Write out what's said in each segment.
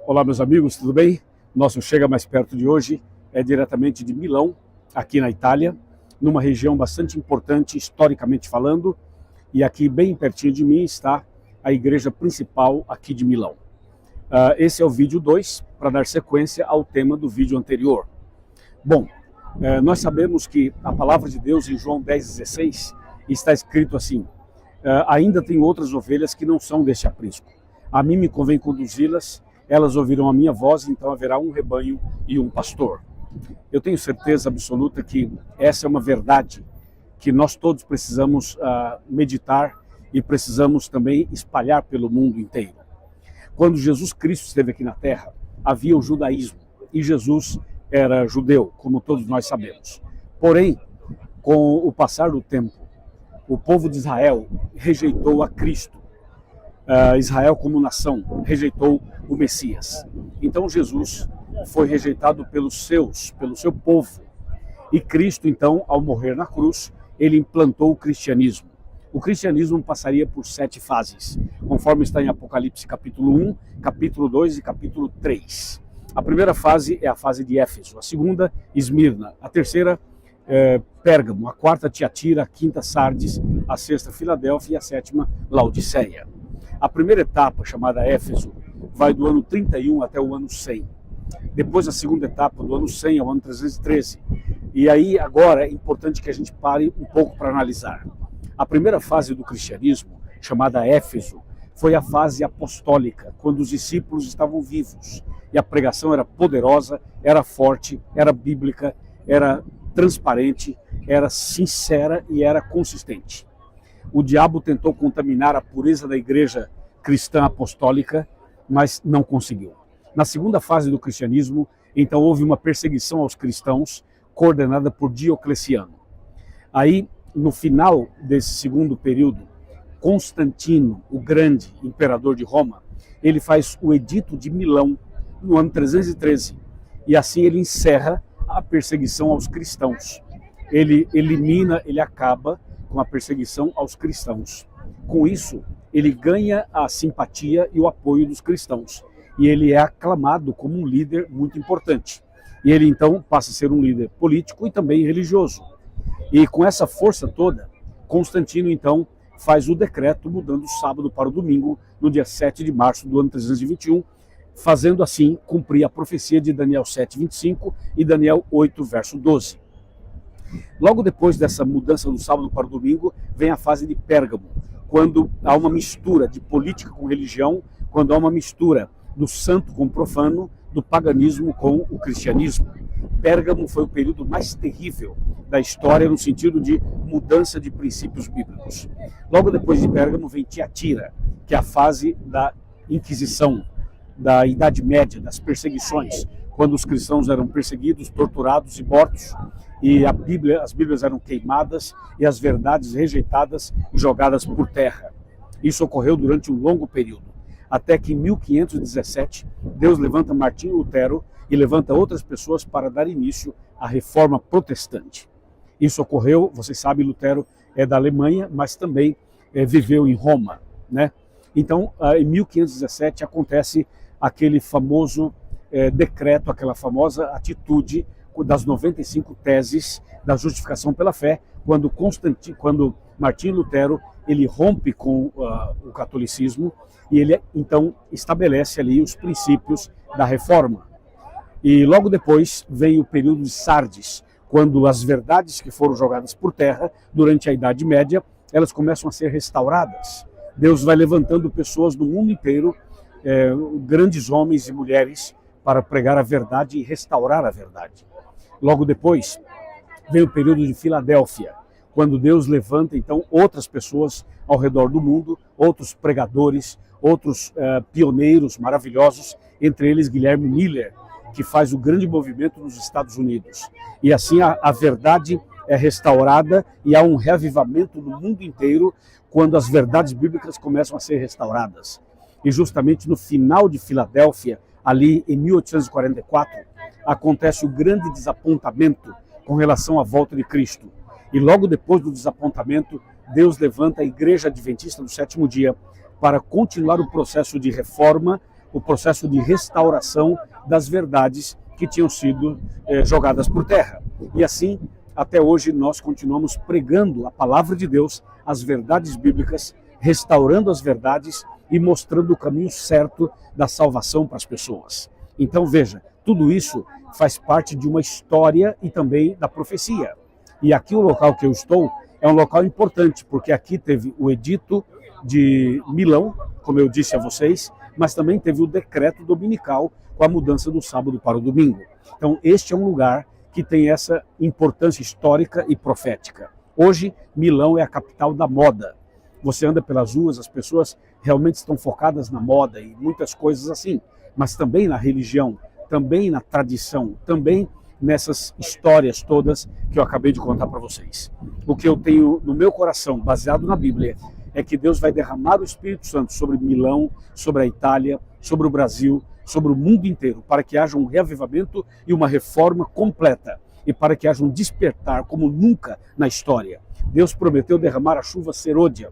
Olá, meus amigos, tudo bem? Nosso Chega Mais Perto de hoje é diretamente de Milão, aqui na Itália, numa região bastante importante historicamente falando, e aqui bem pertinho de mim está a igreja principal aqui de Milão. Esse é o vídeo 2, para dar sequência ao tema do vídeo anterior. Bom, nós sabemos que a palavra de Deus em João 10,16 está escrito assim: ainda tem outras ovelhas que não são deste aprisco. A mim me convém conduzi-las, elas ouvirão a minha voz, então haverá um rebanho e um pastor. Eu tenho certeza absoluta que essa é uma verdade que nós todos precisamos meditar e precisamos também espalhar pelo mundo inteiro. Quando Jesus Cristo esteve aqui na Terra, havia o judaísmo, e Jesus era judeu, como todos nós sabemos. Porém, com o passar do tempo, o povo de Israel rejeitou a Cristo. Israel como nação rejeitou o Messias. Então Jesus foi rejeitado pelo seu povo. E Cristo, então, ao morrer na cruz, ele implantou o cristianismo. O cristianismo passaria por 7 fases, conforme está em Apocalipse capítulo 1, capítulo 2 e capítulo 3. A primeira fase é a fase de Éfeso, a segunda, Esmirna, a terceira, Pérgamo, a quarta, Tiatira, a quinta, Sardes, a sexta, Filadélfia e a sétima, Laodiceia. A primeira etapa, chamada Éfeso, vai do ano 31 até o ano 100. Depois a segunda etapa, do ano 100 ao ano 313. E aí agora é importante que a gente pare um pouco para analisar. A primeira fase do cristianismo, chamada Éfeso, foi a fase apostólica, quando os discípulos estavam vivos. E a pregação era poderosa, era forte, era bíblica, era transparente, era sincera e era consistente. O diabo tentou contaminar a pureza da igreja cristã apostólica, mas não conseguiu. Na segunda fase do cristianismo, então houve uma perseguição aos cristãos, coordenada por Diocleciano. Aí, no final desse segundo período, Constantino, o grande imperador de Roma, ele faz o Edito de Milão, no ano 313, e assim ele encerra a perseguição aos cristãos. Ele acaba com a perseguição aos cristãos. Com isso, ele ganha a simpatia e o apoio dos cristãos. E ele é aclamado como um líder muito importante. E ele, então, passa a ser um líder político e também religioso. E com essa força toda, Constantino, então, faz o decreto mudando o sábado para o domingo, no dia 7 de março do ano 321, fazendo assim cumprir a profecia de Daniel 7:25 e Daniel 8, verso 12. Logo depois dessa mudança do sábado para o domingo, vem a fase de Pérgamo, quando há uma mistura de política com religião, quando há uma mistura do santo com o profano, do paganismo com o cristianismo. Pérgamo foi o período mais terrível da história no sentido de mudança de princípios bíblicos. Logo depois de Pérgamo vem Tiatira, que é a fase da Inquisição, da Idade Média, das perseguições, quando os cristãos eram perseguidos, torturados e mortos, e as Bíblias eram queimadas e as verdades rejeitadas e jogadas por terra. Isso ocorreu durante um longo período, até que em 1517 Deus levanta Martinho Lutero e levanta outras pessoas para dar início à Reforma Protestante. Isso ocorreu, vocês sabem, Lutero é da Alemanha, mas também viveu em Roma, né? Então, em 1517 acontece aquele famoso decreto, aquela famosa atitude das 95 teses da justificação pela fé, quando Martinho Lutero ele rompe com o catolicismo e ele então estabelece ali os princípios da reforma. E logo depois vem o período de Sardes, quando as verdades que foram jogadas por terra durante a Idade Média, elas começam a ser restauradas. Deus vai levantando pessoas do mundo inteiro, grandes homens e mulheres, para pregar a verdade e restaurar a verdade. Logo depois, vem o período de Filadélfia, quando Deus levanta, então, outras pessoas ao redor do mundo, outros pregadores, outros pioneiros maravilhosos, entre eles Guilherme Miller, que faz o grande movimento nos Estados Unidos. E assim a verdade é restaurada e há um reavivamento no mundo inteiro quando as verdades bíblicas começam a ser restauradas. E justamente no final de Filadélfia, ali em 1844, acontece o grande desapontamento com relação à volta de Cristo. E logo depois do desapontamento, Deus levanta a Igreja Adventista do Sétimo Dia para continuar o processo de reforma o processo de restauração das verdades que tinham sido jogadas por terra. E assim, até hoje, nós continuamos pregando a palavra de Deus, as verdades bíblicas, restaurando as verdades e mostrando o caminho certo da salvação para as pessoas. Então veja, tudo isso faz parte de uma história e também da profecia. E aqui o local que eu estou é um local importante, porque aqui teve o edito de Milão, como eu disse a vocês, mas também teve o decreto dominical com a mudança do sábado para o domingo. Então este é um lugar que tem essa importância histórica e profética. Hoje, Milão é a capital da moda. Você anda pelas ruas, as pessoas realmente estão focadas na moda e muitas coisas assim, mas também na religião, também na tradição, também nessas histórias todas que eu acabei de contar para vocês. O que eu tenho no meu coração, baseado na Bíblia, é que Deus vai derramar o Espírito Santo sobre Milão, sobre a Itália, sobre o Brasil, sobre o mundo inteiro, para que haja um reavivamento e uma reforma completa, e para que haja um despertar como nunca na história. Deus prometeu derramar a chuva serôdia,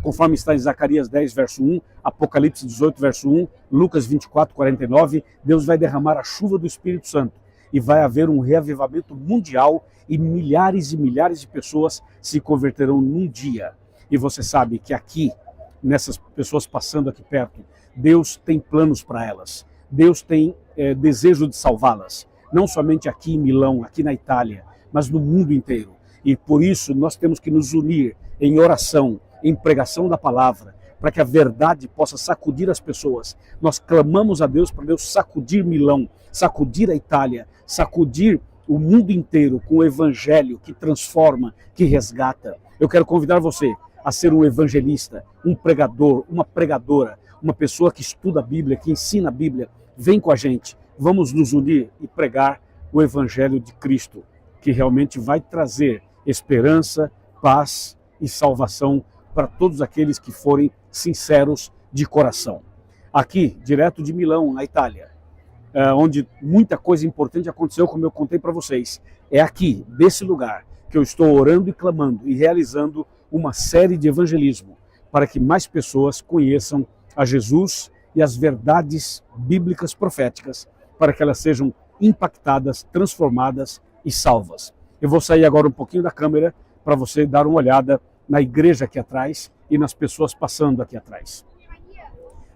conforme está em Zacarias 10, verso 1, Apocalipse 18, verso 1, Lucas 24, 49, Deus vai derramar a chuva do Espírito Santo e vai haver um reavivamento mundial e milhares de pessoas se converterão num dia. E você sabe que aqui, nessas pessoas passando aqui perto, Deus tem planos para elas, Deus tem desejo de salvá-las, não somente aqui em Milão, aqui na Itália, mas no mundo inteiro. E por isso nós temos que nos unir em oração, em pregação da palavra, para que a verdade possa sacudir as pessoas. Nós clamamos a Deus para Deus sacudir Milão, sacudir a Itália, sacudir o mundo inteiro com o evangelho que transforma, que resgata. Eu quero convidar você a ser um evangelista, um pregador, uma pregadora, uma pessoa que estuda a Bíblia, que ensina a Bíblia. Vem com a gente, vamos nos unir e pregar o evangelho de Cristo, que realmente vai trazer esperança, paz e salvação para todos aqueles que forem sinceros de coração. Aqui, direto de Milão, na Itália, onde muita coisa importante aconteceu, como eu contei para vocês, é aqui, desse lugar, que eu estou orando e clamando e realizando uma série de evangelismo para que mais pessoas conheçam a Jesus e as verdades bíblicas proféticas, para que elas sejam impactadas, transformadas e salvas. Eu vou sair agora um pouquinho da câmera para você dar uma olhada na igreja aqui atrás e nas pessoas passando aqui atrás.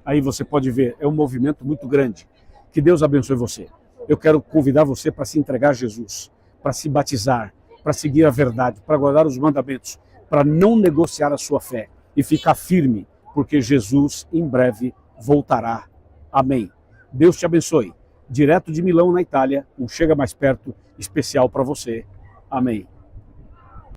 Aí você pode ver, é um movimento muito grande. Que Deus abençoe você. Eu quero convidar você para se entregar a Jesus, para se batizar, para seguir a verdade, para guardar os mandamentos, para não negociar a sua fé e ficar firme, porque Jesus em breve voltará. Amém. Deus te abençoe. Direto de Milão, na Itália, um Chega Mais Perto especial para você. Amém.